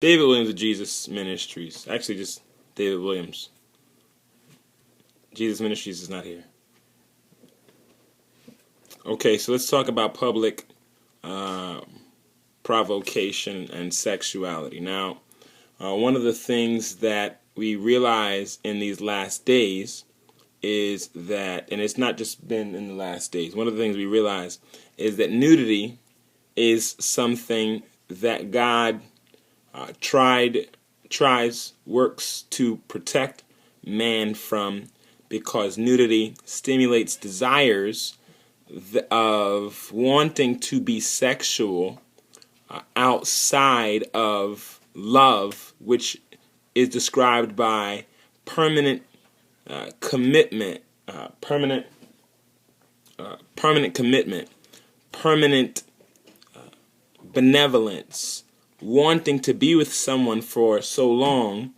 David Williams of Jesus Ministries. Actually, just David Williams. Jesus Ministries is not here. Okay, so let's talk about public provocation and sexuality. Now, one of the things that we realize in these last days is that, and it's not just been in the last days, one of the things we realize is that nudity is something that God works to protect man from, because nudity stimulates desires of wanting to be sexual outside of love, which is described by permanent commitment, permanent commitment, permanent benevolence, wanting to be with someone for so long,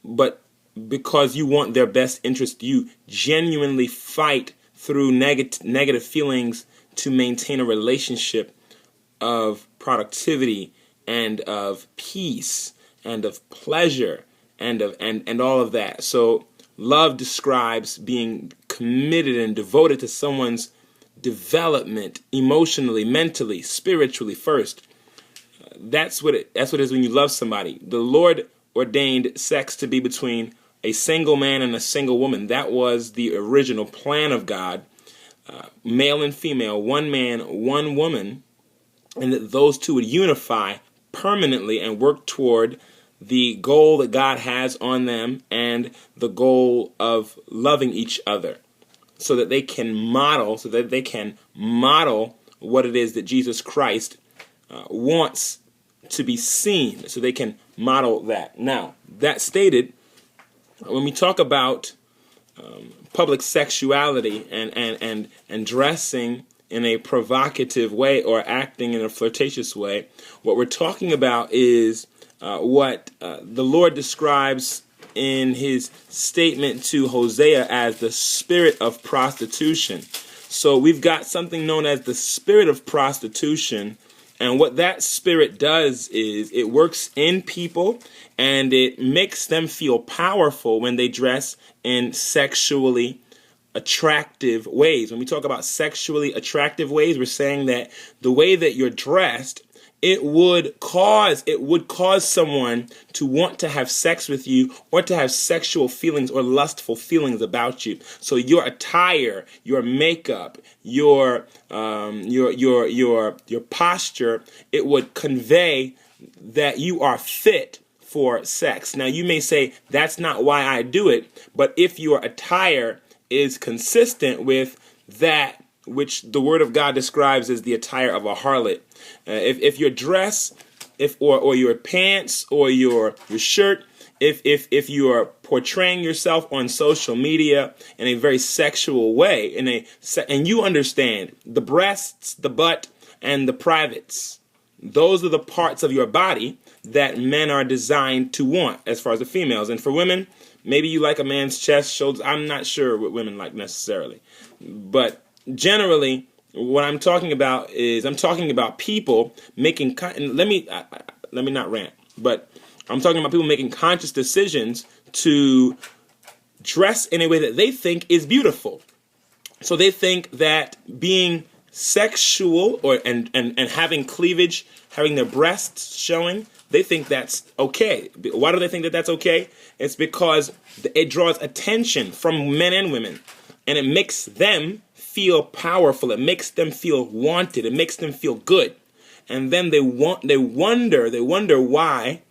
but because you want their best interest, you genuinely fight through negative feelings to maintain a relationship of productivity and of peace and of pleasure and all of that. So love describes being committed and devoted to someone's development emotionally, mentally, spiritually first. That's what it is when you love somebody. The Lord ordained sex to be between a single man and a single woman. That was the original plan of God. Male and female, one man, one woman, and that those two would unify permanently and work toward the goal that God has on them and the goal of loving each other, so that they can model what it is that Jesus Christ wants to be seen, so they can model that. Now, that stated, when we talk about public sexuality and dressing in a provocative way or acting in a flirtatious way, what we're talking about is what the Lord describes in his statement to Hosea as the spirit of prostitution. So we've got something known as the spirit of prostitution, and what that spirit does is it works in people and it makes them feel powerful when they dress in sexually attractive ways. When we talk about sexually attractive ways, we're saying that the way that you're dressed, it would cause someone to want to have sex with you or to have sexual feelings or lustful feelings about you. So your attire, your makeup, your posture, it would convey that you are fit for sex. Now, you may say that's not why I do it, but if your attire is consistent with that which the Word of God describes as the attire of a harlot, if your dress, or your pants or your shirt, if you are portraying yourself on social media in a very sexual way, and you understand the breasts, the butt, and the privates, those are the parts of your body that men are designed to want as far as the females. And for women, maybe you like a man's chest, shoulders. I'm not sure what women like necessarily, but generally, what I'm talking about is people making. Let me not rant, but I'm talking about people making conscious decisions to dress in a way that they think is beautiful. So they think that being sexual and having cleavage, having their breasts showing, they think that's okay. Why do they think that that's okay? It's because it draws attention from men and women, and it makes them feel powerful. It makes them feel wanted. It makes them feel good. And then they wonder why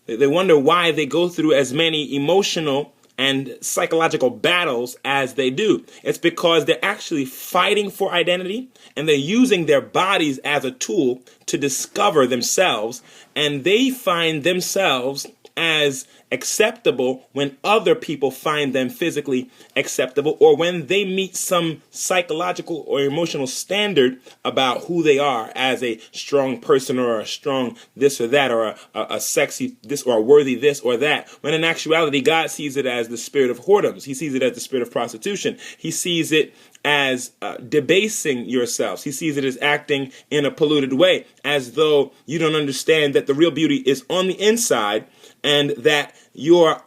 they go through as many emotional and psychological battles as they do. It's because they're actually fighting for identity, and they're using their bodies as a tool to discover themselves, and they find themselves as acceptable when other people find them physically acceptable, or when they meet some psychological or emotional standard about who they are as a strong person, or a strong this or that, or a sexy this, or a worthy this or that, when in actuality God sees it as the spirit of whoredoms. He sees it as the spirit of prostitution. He sees it as debasing yourselves. He sees it as acting in a polluted way, as though you don't understand that the real beauty is on the inside, and that your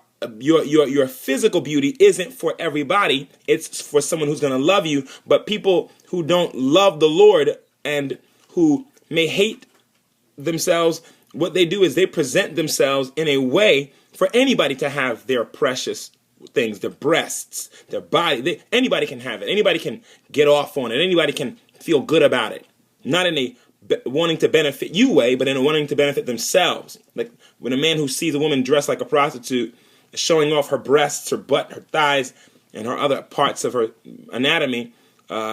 physical beauty isn't for everybody. It's for someone who's going to love you. But people who don't love the Lord and who may hate themselves, what they do is they present themselves in a way for anybody to have their precious things, their breasts, their body. Anybody can have it. Anybody can get off on it. Anybody can feel good about it. Not in a wanting to benefit you way, but in a wanting to benefit themselves. Like when a man who sees a woman dressed like a prostitute, showing off her breasts, her butt, her thighs, and her other parts of her anatomy,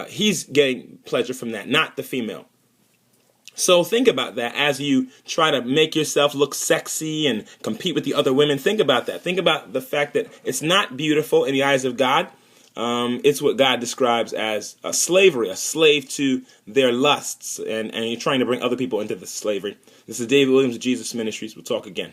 he's getting pleasure from that, not the female. So think about that as you try to make yourself look sexy and compete with the other women. Think about that. Think about the fact that it's not beautiful in the eyes of God. It's what God describes as a slavery, a slave to their lusts. And you're trying to bring other people into the slavery. This is David Williams of Jesus Ministries. We'll talk again.